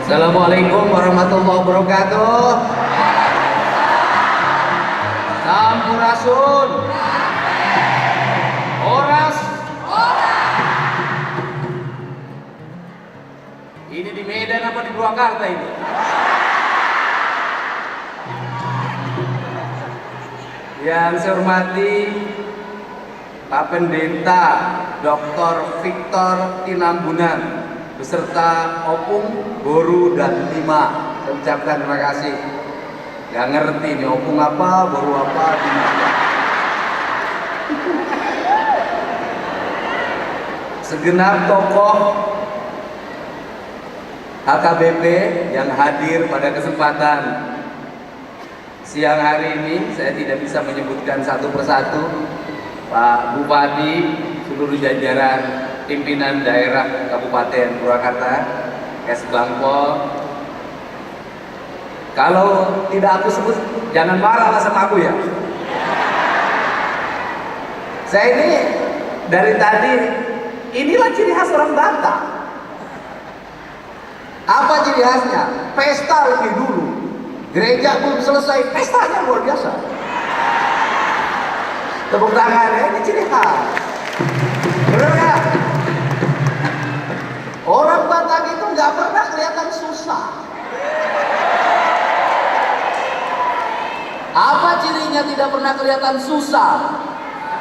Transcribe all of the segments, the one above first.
Assalamualaikum warahmatullahi wabarakatuh. Sampurasun. Oras. Ini di Medan apa di Purwakarta ini? Yang saya hormati Pak Pendeta Dr. Victor Tinambunan beserta Opung, Boru, dan Lima. Saya ucapkan terima kasih. Gak ngerti nih Opung apa, Boru apa, Lima apa. Segenap tokoh HKBP yang hadir pada kesempatan siang hari ini, saya tidak bisa menyebutkan satu persatu. Pak Bupati, seluruh jajaran pimpinan daerah Kabupaten Purwakarta, Bangpol. Kalau tidak aku sebut, jangan marah lah sama aku ya. Saya ini dari tadi, inilah ciri khas orang Batak. Apa ciri khasnya? Pesta lebih dulu. Gereja belum selesai, pestanya luar biasa. Tepuk tangan ya, ini ciri khas. Benar nggak? Orang Batak itu nggak pernah kelihatan susah. Apa cirinya tidak pernah kelihatan susah?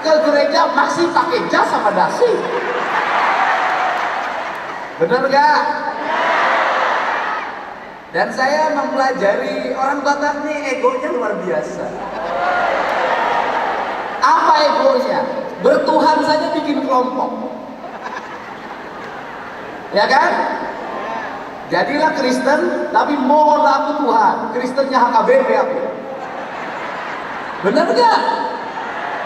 Ke gereja masih pakai jas sama dasi. Benar nggak? Dan saya mempelajari orang Batak nih, egonya luar biasa. Apa egonya? Bertuhan saja bikin kelompok. Ya kan? Jadilah Kristen, tapi mohonlah aku Tuhan. Kristennya HKBP aku. Benar nggak?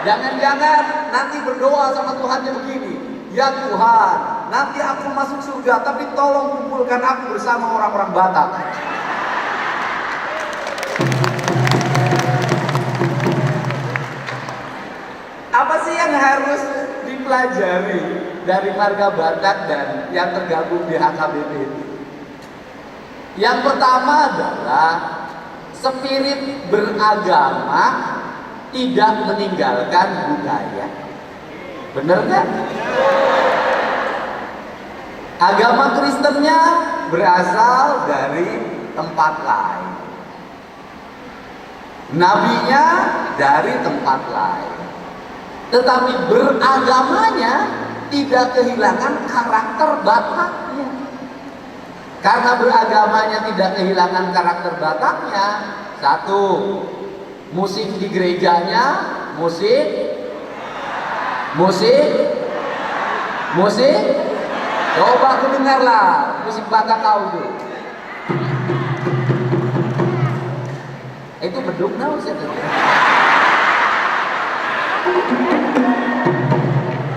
Jangan-jangan nanti berdoa sama Tuhannya begini. Ya Tuhan, nanti aku masuk surga, tapi tolong kumpulkan aku bersama orang-orang Batak. Apa sih yang harus dipelajari dari marga Batak dan yang tergabung di HKBP ini? Yang pertama adalah spirit beragama tidak meninggalkan budaya. Benar nggak? Agama Kristennya berasal dari tempat lain, nabinya dari tempat lain, tetapi beragamanya tidak kehilangan karakter Bataknya. Karena beragamanya tidak kehilangan karakter Bataknya, satu, musik di gerejanya, musik. Coba aku dengarlah musik Batak kau tuh. Itu beduk naon sih?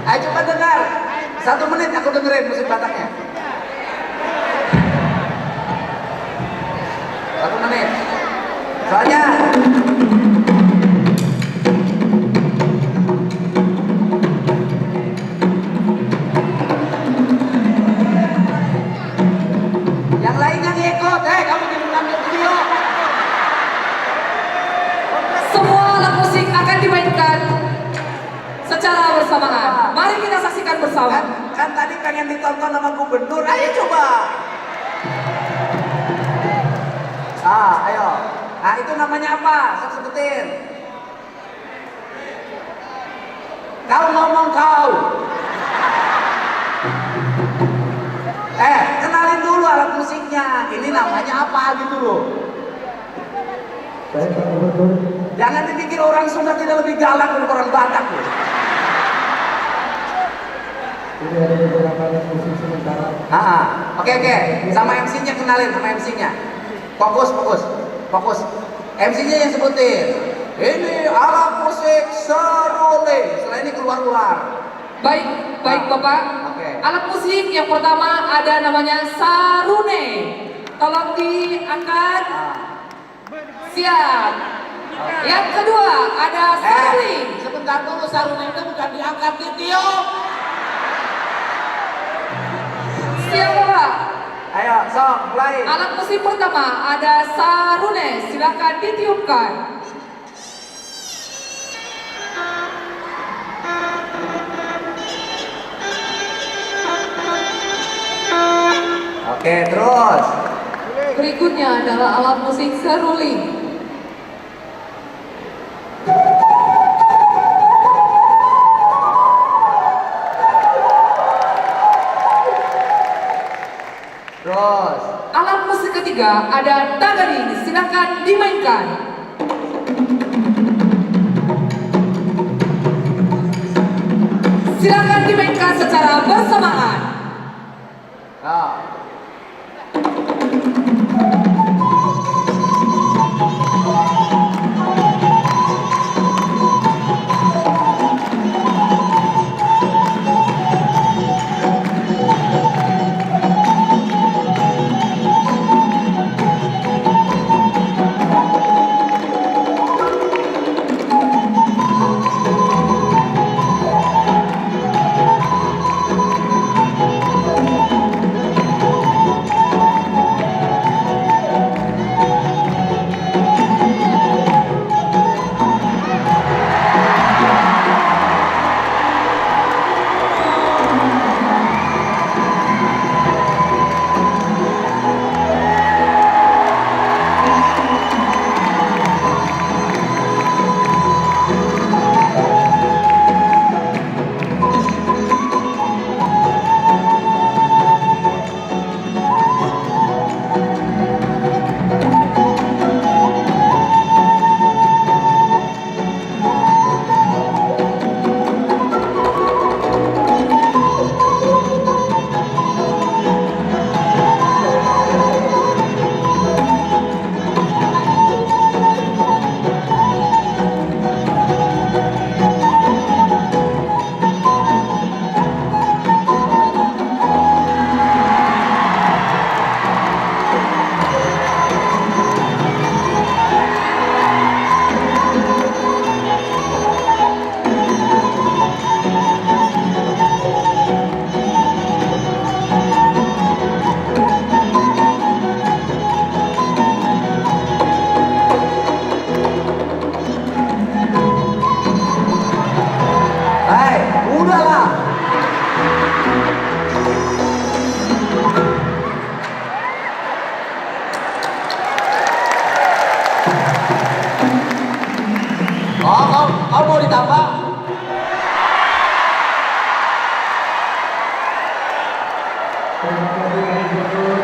Ayo coba dengar. 1 menit aku dengerin musik Bataknya. 1 menit. Soalnya yang lainnya ngikut. Kamu jangan ngambil video. Semua alat musik akan dimainkan secara bersamaan. Mari kita saksikan bersama. Kan tadi pengen ditonton sama gubernur. Ayo coba. Ayo. Nah, itu namanya apa? Sebutin. Kau ngomong kau. Kenalin dulu alat musiknya. Ini namanya apa gitu loh. Jangan dipikir orang Sunda tidak lebih galak dari orang Batak loh. Ini ada beberapa alat musik sementara. Oke. Sama MC-nya kenalin, sama MC-nya. Fokus. MC-nya yang sebutin. Ini alat musik seruling. Setelah ini keluar. Baik Bapak. Oke. Alat musik yang pertama ada namanya sarune. Tolong diangkat. Siap. Yang kedua ada saruling. Sebentar dulu, sarune itu bukan diangkat di tiup. Siap Bapak. Ayo. sok mulai. Alat musik pertama ada sarune, silakan ditiupkan. Oke, terus. Berikutnya adalah alat musik seruling. Terus. Alat musik ketiga ada tagaring, silakan dimainkan. Silakan dimainkan secara bersamaan. Nah. Udahlah. Oh, kau mau ditambah? Terima kasih Adik Guntur.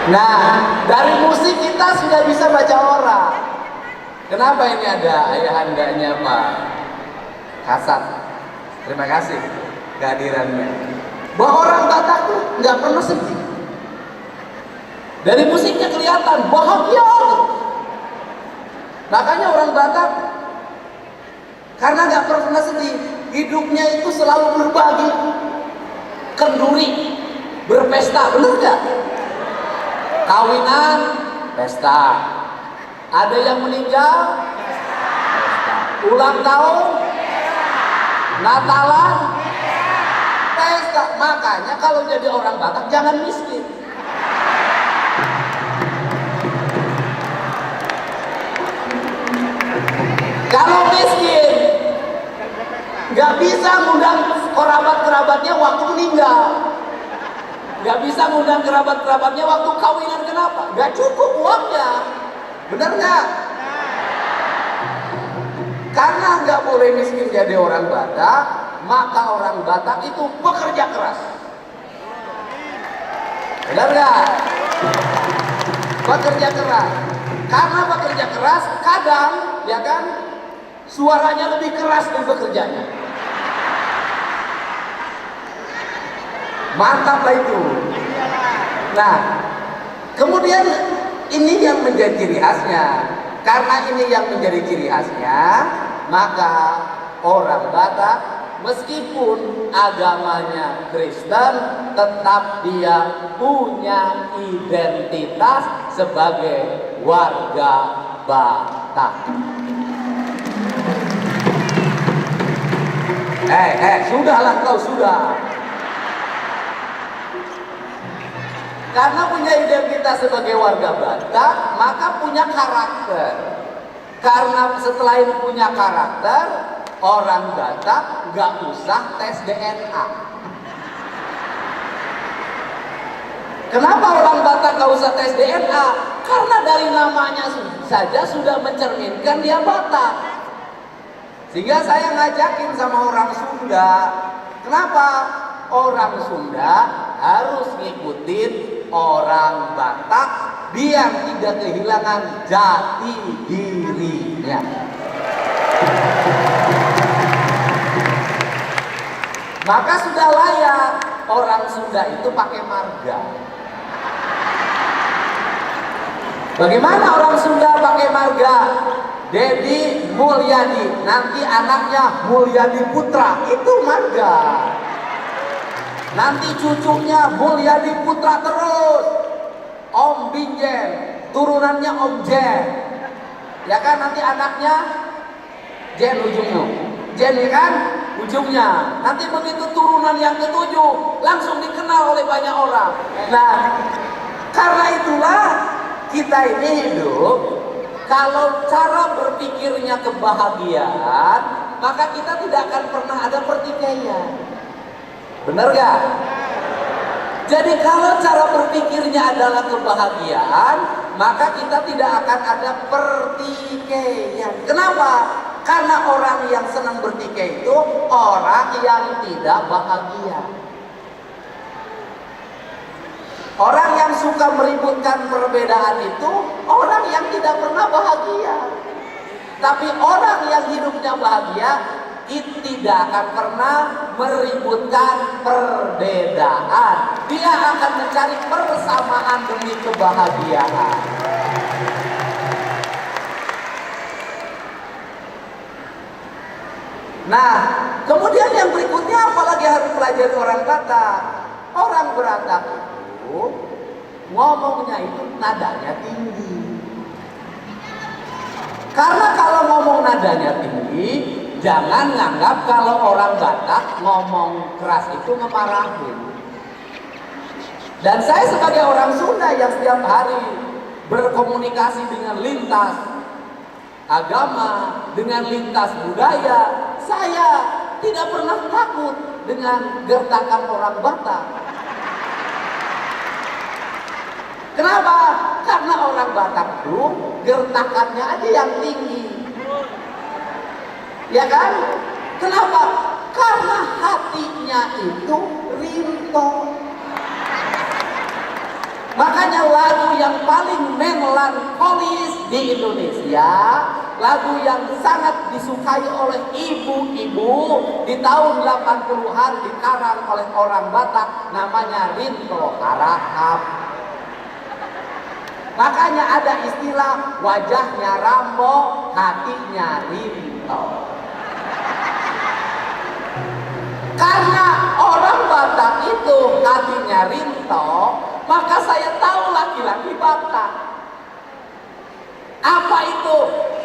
Nah, dari musik kita sudah bisa baca orang. Kenapa ini ada ayahandanya Pak Kasat? Terima kasih kehadirannya. Bahwa orang Batak tuh nggak pernah sedih. Dari musiknya kelihatan bahagia. Makanya orang Batak karena nggak pernah sedih, hidupnya itu selalu berbagi, kenduri, berpesta, bener nggak? Kawinan, pesta. Ada yang meninggal, pesta. Ulang tahun, Natalan, pesta. Makanya kalau jadi orang Batak jangan miskin. Kalau miskin, nggak bisa ngundang kerabat-kerabatnya waktu meninggal. Gak bisa ngundang kerabat-kerabatnya waktu kawinan. Kenapa? Gak cukup uangnya. Bener gak? Karena gak boleh miskin jadi orang Batak, maka orang Batak itu bekerja keras. Bener gak? Bekerja keras. Karena bekerja keras, kadang ya kan suaranya lebih keras dari bekerjanya. Mantaplah itu. Nah, kemudian ini yang menjadi ciri khasnya. Karena ini yang menjadi ciri khasnya, maka orang Batak meskipun agamanya Kristen, tetap dia punya identitas sebagai warga Batak. Sudahlah kau, sudah. Karena punya identitas sebagai warga Batak, maka punya karakter. Karena setelah itu punya karakter, orang Batak nggak usah tes DNA. Kenapa orang Batak nggak usah tes DNA? Karena dari namanya saja sudah mencerminkan dia Batak. Sehingga saya ngajakin sama orang Sunda. Kenapa? Orang Sunda harus ngikutin orang Batak biar tidak kehilangan jati dirinya. Maka sudah layak orang Sunda itu pakai marga. Bagaimana orang Sunda pakai marga? Dedi Mulyadi, nanti anaknya Mulyadi Putra, itu marga. Nanti cucunya Mulyadi Putra terus. Om Binjen, turunannya Om Jen. Ya kan, nanti anaknya Jen ujungnya. Jen ya kan, ujungnya. Nanti begitu turunan yang ketujuh, langsung dikenal oleh banyak orang. Nah, karena itulah kita ini hidup, kalau cara berpikirnya kebahagiaan, maka kita tidak akan pernah ada pertikaian. Benar gak? Jadi kalau cara berpikirnya adalah kebahagiaan, maka kita tidak akan ada pertikaian. Kenapa? Karena orang yang senang bertikai itu orang yang tidak bahagia. Orang yang suka meributkan perbedaan itu orang yang tidak pernah bahagia. Tapi orang yang hidupnya bahagia itu tidak akan pernah meributkan perbedaan. Dia akan mencari persamaan demi kebahagiaan. Nah, kemudian yang berikutnya apalagi harus pelajari orang Batak. Orang Batak itu ngomongnya itu nadanya tinggi. Karena kalau ngomong nadanya tinggi, jangan nganggap kalau orang Batak ngomong keras itu ngemarahin. Dan saya sebagai orang Sunda yang setiap hari berkomunikasi dengan lintas agama, dengan lintas budaya, saya tidak pernah takut dengan gertakan orang Batak. Kenapa? Karena orang Batak itu gertakannya aja yang tinggi. Ya kan? Kenapa? Karena hatinya itu rinto. Makanya lagu yang paling melankolis di Indonesia, lagu yang sangat disukai oleh ibu-ibu di tahun 80-an dikarang oleh orang Batak, namanya Rinto Harahap. Makanya ada istilah wajahnya Rambo, hatinya Rinto. Karena orang Batak itu hatinya Rinto, maka saya tahu laki-laki Batak. Apa itu?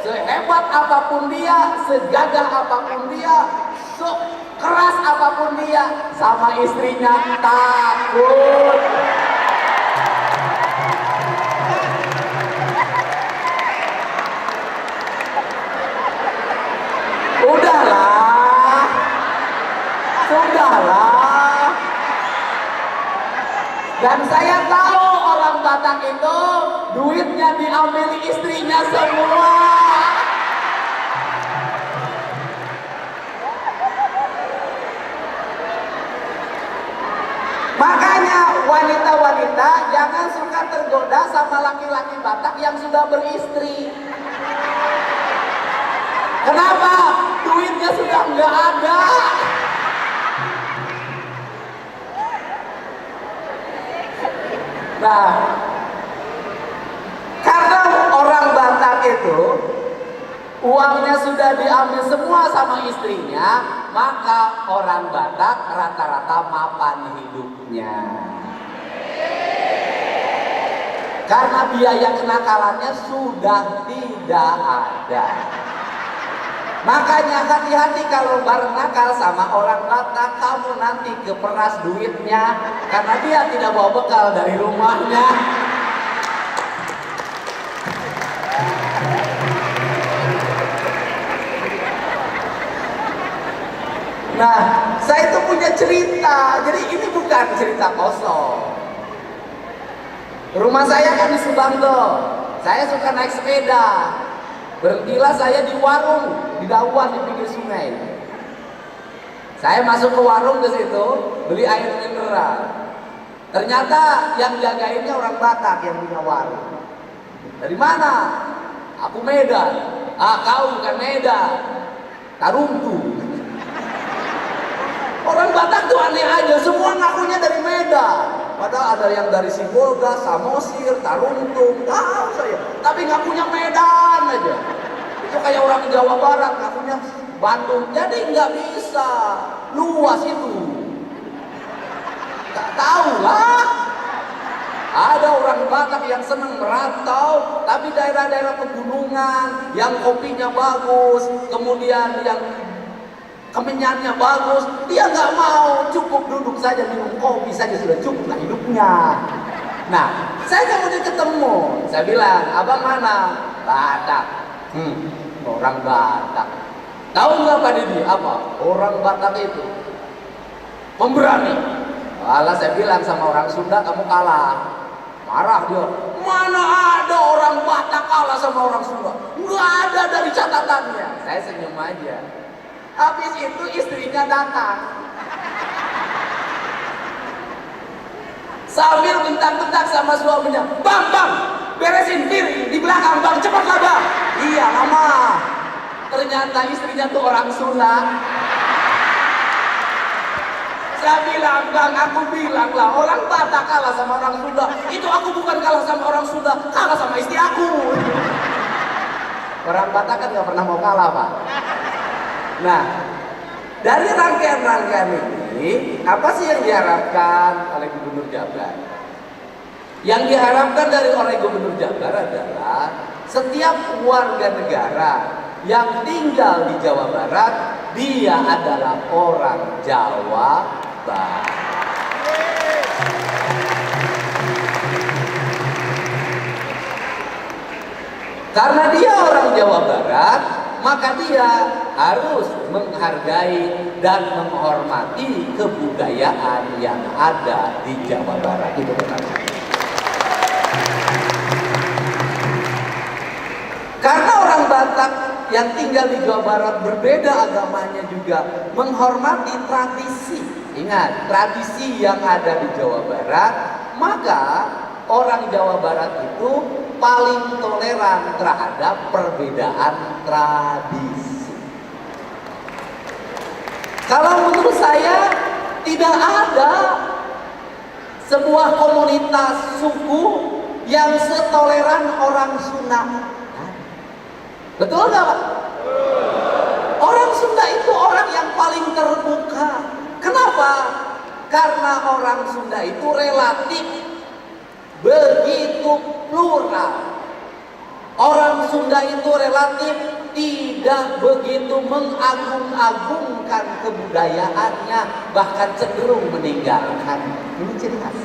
Sehebat apapun dia, segagah apapun dia, sekeras apapun dia, sama istrinya takut. Sudahlah. Dan saya tahu orang Batak itu duitnya diambil istrinya semua. Makanya wanita-wanita jangan suka tergoda sama laki-laki Batak yang sudah beristri. Kenapa? Duitnya sudah nggak ada. Nah, karena orang Batak itu uangnya sudah diambil semua sama istrinya, maka orang Batak rata-rata mapan hidupnya. Karena biaya kenakalannya sudah tidak ada. Makanya hati-hati kalau bareng nakal sama orang Batak, kamu nanti keperas duitnya karena dia tidak bawa bekal dari rumahnya. Nah, saya itu punya cerita, jadi ini bukan cerita kosong. Rumah saya kan di Subangdo, saya suka naik sepeda. Berhentilah saya di warung, di Dawan di pinggir sungai. Saya masuk ke warung ke situ, beli air mineral. Ternyata yang jagainnya orang Batak yang punya warung. Dari mana? Aku Medan. Ah, kau bukan Medan. Tarumpu. Orang Batak tuh aneh aja, semua ngakunya dari Medan. Padahal ada yang dari Sibolga, Samosir, Taruntung, tahu saya. Tapi ngakunya Medan aja. Itu kayak orang Jawa Barat ngakunya Bandung. Jadi nggak bisa, luas itu. Tak tahu lah. Ada orang Batak yang senang merantau, tapi daerah-daerah pegunungan yang kopinya bagus, kemudian yang kemenyannya bagus, dia nggak mau, cukup duduk saja minum kopi saja sudah cukup lah hidupnya. Nah, saya kemudian ketemu, saya bilang, abang mana? Batak. Orang Batak. Tahu nggak Pak Didi apa? Orang Batak itu pemberani. Malah saya bilang sama orang Sunda, kamu kalah. Marah dia. Mana ada orang Batak kalah sama orang Sunda? Nggak ada dari catatannya. Saya senyum aja. Habis itu istrinya datang sambil bentak-bentak sama suaminya, bang, beresin piring di belakang bang, cepatlah bang. Iya lama. Ternyata istrinya tuh orang Sunda. Saya bilang, bang, aku bilang lah, orang Batak kalah sama orang Sunda. Itu aku bukan kalah sama orang Sunda, kalah sama istri aku. Orang Batak kan gak pernah mau kalah, Pak. Nah, dari rangkaian-rangkaian ini, apa sih yang diharapkan oleh Gubernur Jabar? Yang diharapkan oleh Gubernur Jabar adalah setiap warga negara yang tinggal di Jawa Barat, dia adalah orang Jawa Barat. Karena dia orang Jawa Barat, maka dia harus menghargai dan menghormati kebudayaan yang ada di Jawa Barat. Itu pertama. Karena orang Batak yang tinggal di Jawa Barat berbeda agamanya juga menghormati tradisi. Ingat, tradisi yang ada di Jawa Barat, maka orang Jawa Barat itu paling toleran terhadap perbedaan tradisi. Kalau menurut saya tidak ada sebuah komunitas suku yang setoleran orang Sunda. Betul nggak Pak? Orang Sunda itu orang yang paling terbuka. Kenapa? Karena orang Sunda itu relatif begitu plural. Orang Sunda itu relatif tidak begitu mengagung-agungkan kebudayaannya, bahkan cenderung meninggalkan. Ini ciri khas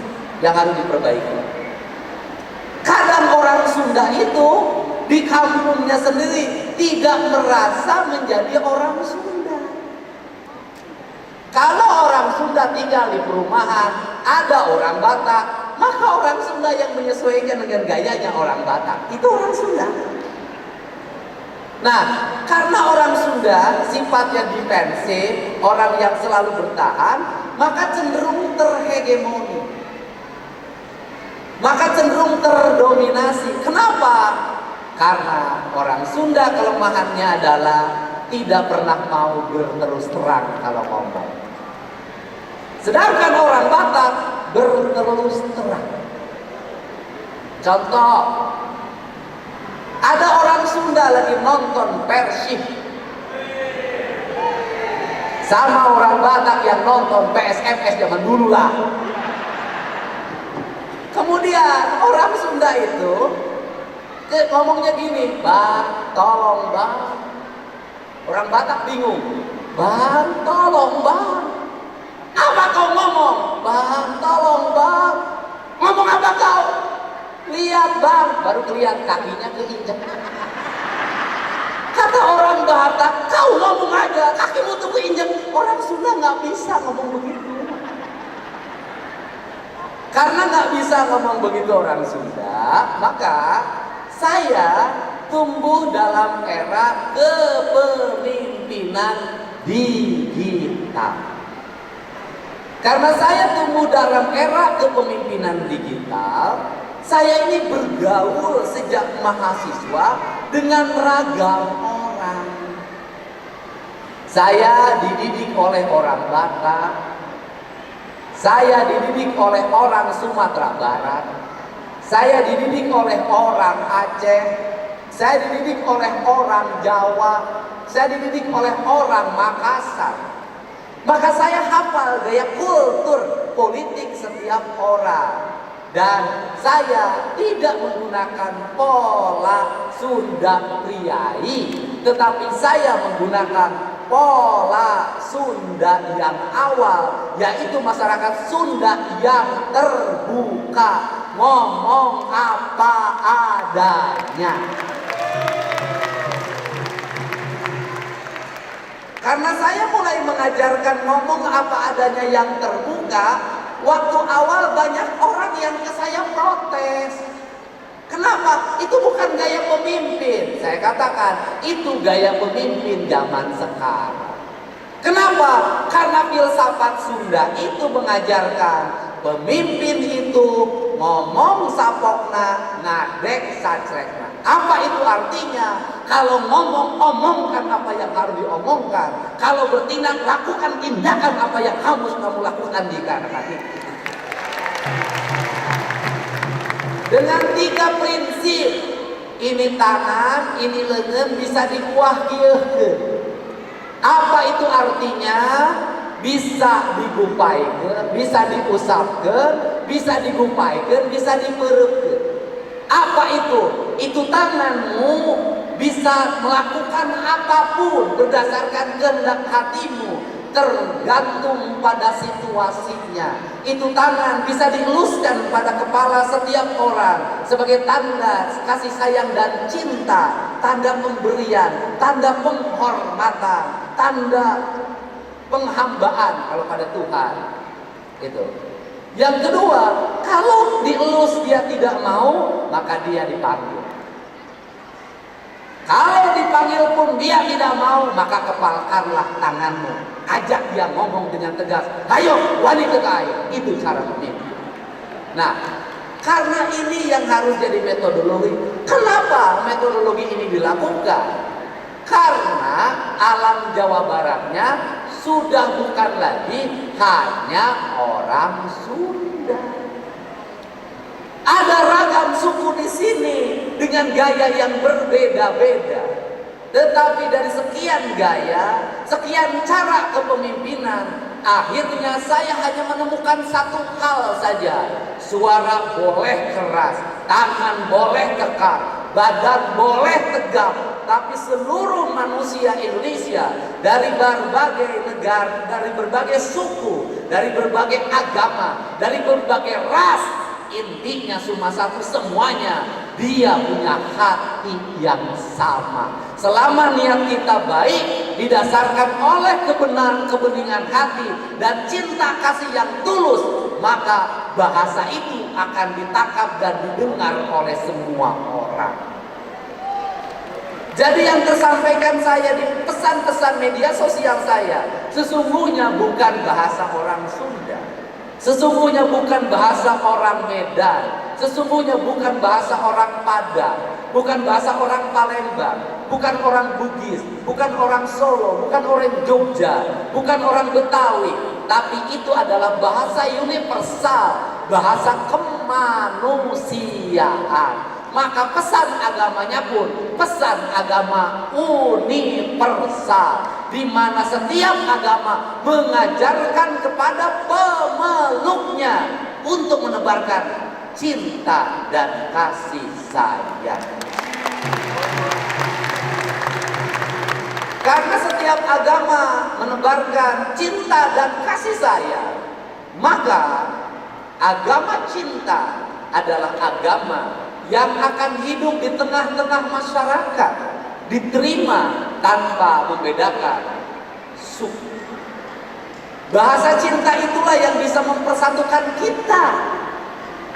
yang harus diperbaiki. Kadang orang Sunda itu di kampungnya sendiri tidak merasa menjadi orang Sunda. Kalau orang Sunda tinggal di perumahan, ada orang Batak, maka orang Sunda yang menyesuaikan dengan gayanya orang Batak, itu orang Sunda. Nah, karena orang Sunda sifatnya defensif, orang yang selalu bertahan, maka cenderung terhegemoni. Maka cenderung terdominasi. Kenapa? Karena orang Sunda kelemahannya adalah tidak pernah mau berterus terang kalau ngomong. Sedangkan orang Batak berterus terang. Contoh, ada orang Sunda lagi nonton Persib sama orang Batak yang nonton PSMS zaman dulu lah. Kemudian orang Sunda itu ngomongnya gini, bang, tolong bang, Orang Batak bingung. Bang, tolong bang. Apa kau ngomong? Bang, tolong bang. Ngomong apa kau? Lihat bang. Baru kelihatan kakinya keinjak. Kata orang Batak, kau ngomong aja, kakimu tuh keinjak. Orang Sunda nggak bisa ngomong begitu. Karena nggak bisa ngomong begitu orang Sunda, maka saya tumbuh dalam era kepemimpinan digital. Karena saya tumbuh dalam era kepemimpinan digital, saya ini bergaul sejak mahasiswa dengan ragam orang. Saya dididik oleh orang Batak, saya dididik oleh orang Sumatera Barat, saya dididik oleh orang Aceh, saya dididik oleh orang Jawa, saya dididik oleh orang Makassar. Maka saya hafal gaya kultur politik setiap orang. Dan saya tidak menggunakan pola Sunda Priai, tetapi saya menggunakan pola Sunda yang awal, yaitu masyarakat Sunda yang terbuka, ngomong apa adanya. Karena saya mulai mengajarkan ngomong apa adanya yang terbuka, waktu awal banyak orang yang ke saya protes. Kenapa? Itu bukan gaya pemimpin. Saya katakan, itu gaya pemimpin zaman sekarang. Kenapa? Karena filsafat Sunda itu mengajarkan pemimpin itu ngomong sapokna, ngadek sacrekna. Apa itu artinya? Kalau ngomong, omongkan apa yang harus diomongkan. Kalau bertindak, lakukan tindakan apa yang harus kamu lakukan di kanan itu. Dengan 3 prinsip, ini tangan, ini lengan bisa dikuah kieukeun. Apa itu artinya? Bisa digupaykeun, bisa diusapkeun, bisa digupaykeun, bisa dipeureukeun. Apa itu? Itu tanganmu bisa melakukan apapun berdasarkan kehendak hatimu, tergantung pada situasinya. Itu tangan bisa dieluskan pada kepala setiap orang sebagai tanda kasih sayang dan cinta, tanda pemberian, tanda penghormatan, tanda penghambaan kalau pada Tuhan. Itu. Yang kedua, kalau dielus dia tidak mau, maka dia dipanggil. Kalau dipanggil pun dia tidak mau, maka kepalkanlah tanganmu. Ajak dia ngomong dengan tegas. Ayo, wanita ke air. Itu cara memimpin. Nah, karena ini yang harus jadi metodologi. Kenapa metodologi ini dilakukan? Karena alam Jawa Baratnya sudah bukan lagi hanya orang Sunda. Ada ragam suku di sini dengan gaya yang berbeda-beda. Tetapi dari sekian gaya, sekian cara kepemimpinan, akhirnya saya hanya menemukan satu hal saja. Suara boleh keras, tangan boleh kekar, badan boleh tegap, tapi seluruh manusia Indonesia dari berbagai negara, dari berbagai suku, dari berbagai agama, dari berbagai ras, intinya cuma satu, semuanya dia punya hati yang sama. Selama niat kita baik, didasarkan oleh kebeningan hati dan cinta kasih yang tulus, maka bahasa itu akan ditangkap dan didengar oleh semua orang. Jadi yang tersampaikan saya di pesan-pesan media sosial saya, sesungguhnya bukan bahasa orang Sunda, sesungguhnya bukan bahasa orang Medan, sesungguhnya bukan bahasa orang Padang, bukan bahasa orang Palembang, bukan orang Bugis, bukan orang Solo, bukan orang Jogja, bukan orang Betawi, tapi itu adalah bahasa universal, bahasa kemanusiaan. Maka pesan agamanya pun pesan agama universal, di mana setiap agama mengajarkan kepada pemeluknya untuk menebarkan cinta dan kasih sayang. Karena setiap agama menebarkan cinta dan kasih sayang, maka agama cinta adalah agama yang akan hidup di tengah-tengah masyarakat, diterima tanpa membedakan suku. Bahasa cinta itulah yang bisa mempersatukan kita.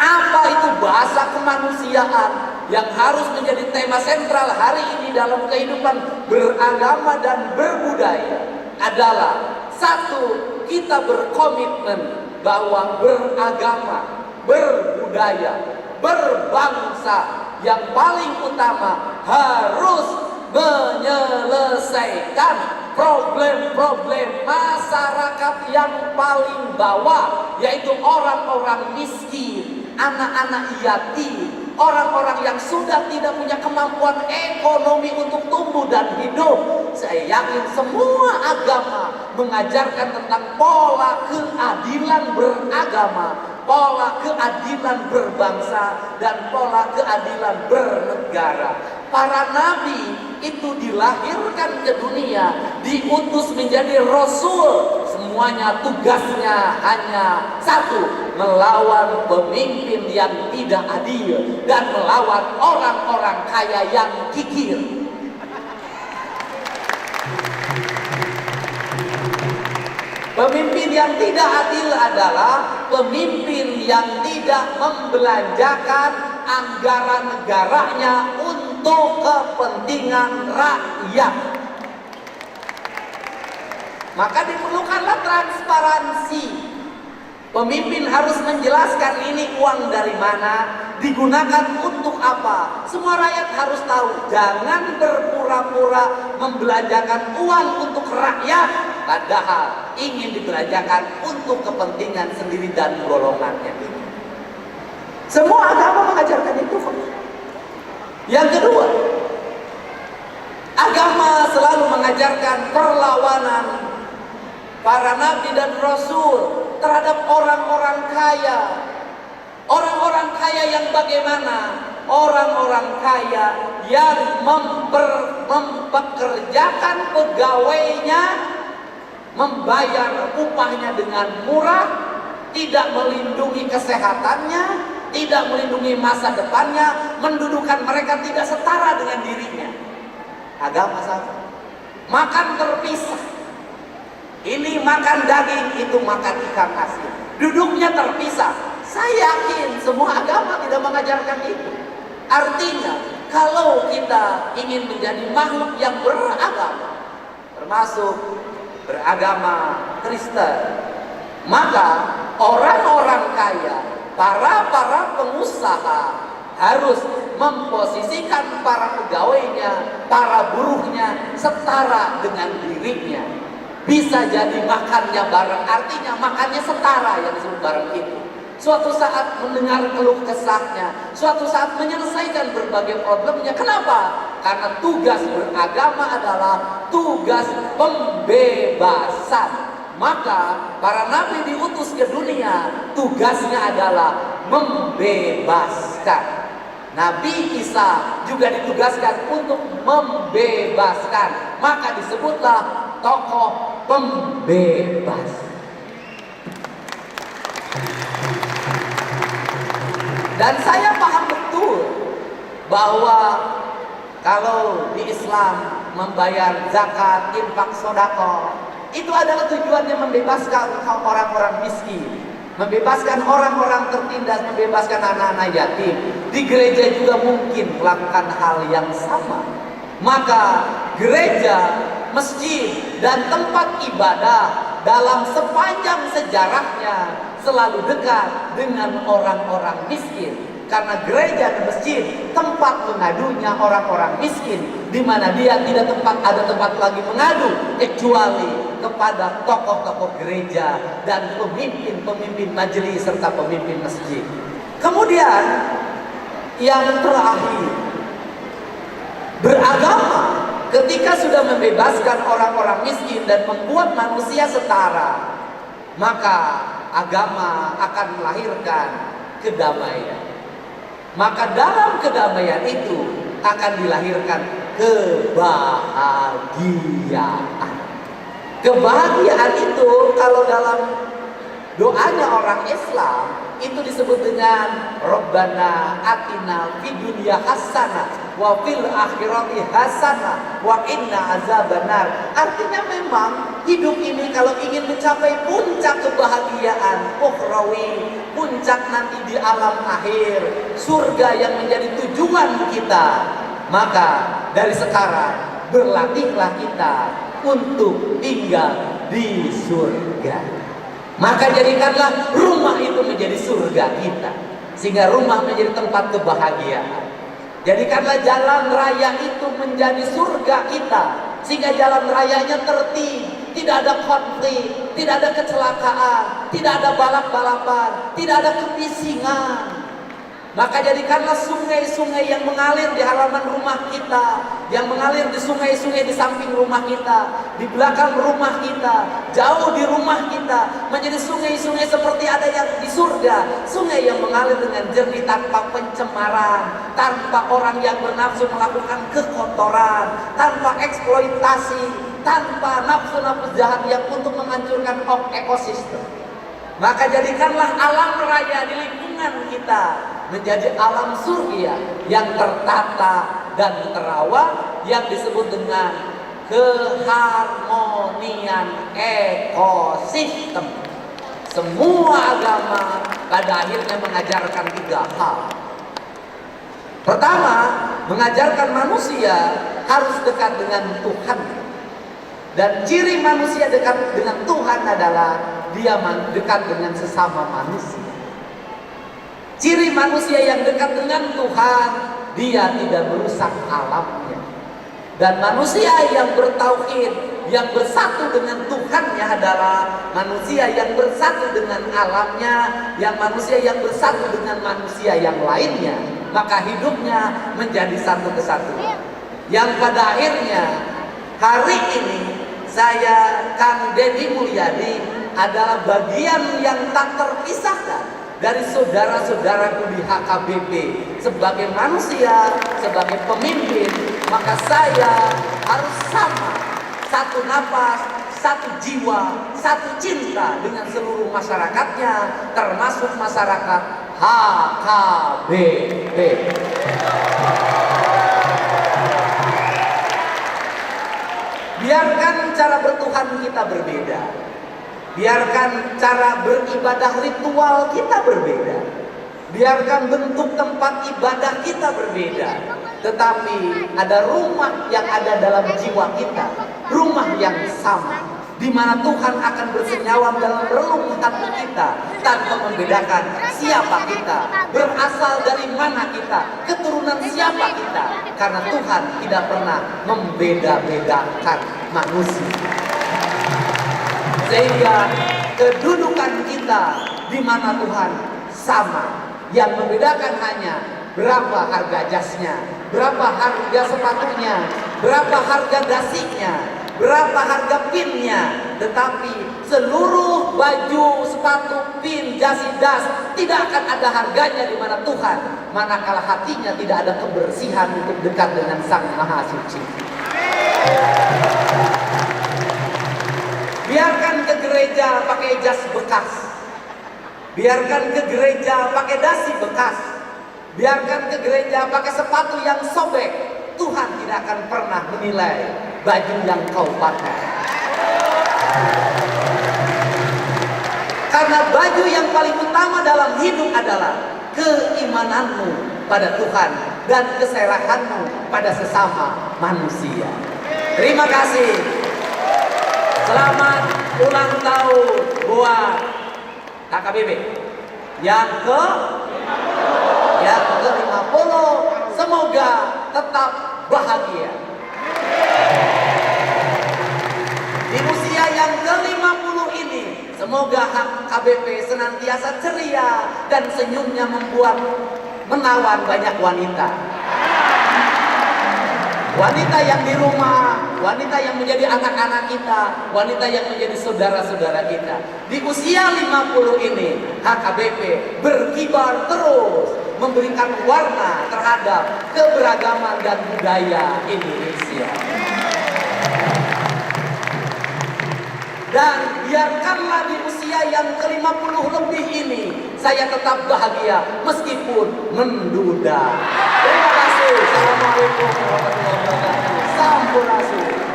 Apa itu bahasa kemanusiaan yang harus menjadi tema sentral hari ini dalam kehidupan beragama dan berbudaya adalah satu, kita berkomitmen bahwa beragama, berbudaya, berbangsa yang paling utama harus menyelesaikan problem-problem masyarakat yang paling bawah, yaitu orang-orang miskin, anak-anak yatim, orang-orang yang sudah tidak punya kemampuan ekonomi untuk tumbuh dan hidup. Saya yakin semua agama mengajarkan tentang pola keadilan beragama, pola keadilan berbangsa, dan pola keadilan bernegara. Para nabi itu dilahirkan ke dunia, diutus menjadi rasul. Semuanya tugasnya hanya satu, melawan pemimpin yang tidak adil dan melawan orang-orang kaya yang kikir. Pemimpin yang tidak adil adalah pemimpin yang tidak membelanjakan anggaran negaranya untuk kepentingan rakyat. Maka diperlukanlah transparansi. Pemimpin harus menjelaskan ini uang dari mana, digunakan untuk apa. Semua rakyat harus tahu. Jangan berpura-pura membelanjakan uang untuk rakyat, padahal ingin dibelanjakan untuk kepentingan sendiri dan golongannya. Semua agama mengajarkan itu. Yang kedua, agama selalu mengajarkan perlawanan para nabi dan rasul terhadap orang-orang kaya. Orang-orang kaya yang bagaimana? Orang-orang kaya yang mempekerjakan pegawainya, membayar upahnya dengan murah, tidak melindungi kesehatannya, tidak melindungi masa depannya, mendudukan mereka tidak setara dengan dirinya. Agama sama. Makan terpisah. Ini makan daging, itu makan ikan asin. Duduknya terpisah. Saya yakin semua agama tidak mengajarkan itu. Artinya, kalau kita ingin menjadi makhluk yang beragama, termasuk beragama Kristen, maka orang-orang kaya, para pengusaha harus memposisikan para pegawainya, para buruhnya setara dengan dirinya. Bisa jadi makannya bareng, artinya makannya setara yang disebut bareng itu. Suatu saat mendengar keluh kesahnya, suatu saat menyelesaikan berbagai problemnya. Kenapa? Karena tugas beragama adalah tugas pembebasan. Maka para nabi diutus ke dunia, tugasnya adalah membebaskan. Nabi Isa juga ditugaskan untuk membebaskan. Maka disebutlah tokoh pembebas. Dan saya paham betul bahwa kalau di Islam membayar zakat, infak, sedekah, itu adalah tujuannya membebaskan orang-orang miskin, membebaskan orang-orang tertindas, membebaskan anak-anak yatim. Di gereja juga mungkin melakukan hal yang sama. Maka gereja, masjid, dan tempat ibadah dalam sepanjang sejarahnya selalu dekat dengan orang-orang miskin. Karena gereja dan masjid tempat mengadunya orang-orang miskin, di mana dia tidak ada tempat lagi mengadu kecuali kepada tokoh-tokoh gereja dan pemimpin-pemimpin majelis serta pemimpin masjid. Kemudian yang terakhir, beragama ketika sudah membebaskan orang-orang miskin dan membuat manusia setara, maka agama akan melahirkan kedamaian. Maka dalam kedamaian itu akan dilahirkan kebahagiaan. Kebahagiaan itu kalau dalam doanya orang Islam itu disebut dengan Rabbana atina fid dunya hasanah wa fil akhirati hasanah wa inna azabannar. Artinya memang hidup ini kalau ingin mencapai puncak kebahagiaan ukhrawi, puncak nanti di alam akhir, surga yang menjadi tujuan kita, maka dari sekarang berlatihlah kita untuk tinggal di surga. Maka jadikanlah rumah itu menjadi surga kita, sehingga rumah menjadi tempat kebahagiaan. Jadikanlah jalan raya itu menjadi surga kita, sehingga jalan rayanya tertib, tidak ada konflik, tidak ada kecelakaan, tidak ada balap-balapan, tidak ada kebisingan. Maka jadikanlah sungai-sungai yang mengalir di halaman rumah kita, yang mengalir di sungai-sungai di samping rumah kita, di belakang rumah kita, jauh di rumah kita, menjadi sungai-sungai seperti ada yang di surga. Sungai yang mengalir dengan jernih tanpa pencemaran, tanpa orang yang bernafsu melakukan kekotoran, tanpa eksploitasi, tanpa nafsu-nafsu jahat yang untuk menghancurkan ekosistem. Maka jadikanlah alam raya di lingkungan kita menjadi alam surga yang tertata dan terawat, yang disebut dengan keharmonian ekosistem. Semua agama pada akhirnya mengajarkan 3 hal. Pertama, mengajarkan manusia harus dekat dengan Tuhan. Dan ciri manusia dekat dengan Tuhan adalah dia dekat dengan sesama manusia. Ciri manusia yang dekat dengan Tuhan, dia tidak merusak alamnya. Dan manusia yang bertauhid, yang bersatu dengan Tuhannya adalah manusia yang bersatu dengan alamnya, yang manusia yang bersatu dengan manusia yang lainnya. Maka hidupnya menjadi satu kesatuan. Yang pada akhirnya hari ini saya, Kang Deddy Mulyadi, adalah bagian yang tak terpisahkan dari saudara-saudaraku di HKBP. Sebagai manusia, sebagai pemimpin, maka saya harus sama, satu napas, satu jiwa, satu cinta dengan seluruh masyarakatnya, termasuk masyarakat HKBP. Biarkan cara bertuhan kita berbeda, biarkan cara beribadah ritual kita berbeda, biarkan bentuk tempat ibadah kita berbeda, tetapi ada rumah yang ada dalam jiwa kita, rumah yang sama, di mana Tuhan akan bersenyawa dalam relung hati kita tanpa membedakan siapa kita, berasal dari mana kita, keturunan siapa kita, karena Tuhan tidak pernah membeda-bedakan manusia. Sehingga kedudukan kita di mana Tuhan sama, yang membedakan hanya berapa harga jasnya, berapa harga sepatunya, berapa harga dasinya, berapa harga pinnya. Tetapi seluruh baju, sepatu, pin, jasi, das tidak akan ada harganya di mana Tuhan, manakala hatinya tidak ada kebersihan untuk dekat dengan Sang Maha Suci. Biarkan ke gereja pakai jas bekas, biarkan ke gereja pakai dasi bekas, biarkan ke gereja pakai sepatu yang sobek, Tuhan tidak akan pernah menilai baju yang kau pakai. Karena baju yang paling utama dalam hidup adalah keimananmu pada Tuhan dan keserahanmu pada sesama manusia. Terima kasih. Selamat ulang tahun buat HKBP yang ke-50. Semoga tetap bahagia. Di usia yang ke-50 ini, semoga HKBP senantiasa ceria dan senyumnya membuat menawan banyak wanita. wanita yang di rumah, wanita yang menjadi anak-anak kita, wanita yang menjadi saudara-saudara kita. Di usia 50 ini, HKBP berkibar terus memberikan warna terhadap keberagaman dan budaya Indonesia. Dan biarkanlah di usia yang ke-50 lebih ini saya tetap bahagia meskipun menduda. Terima kasih. Assalamualaikum warahmatullahi wabarakatuh. Sampurasun.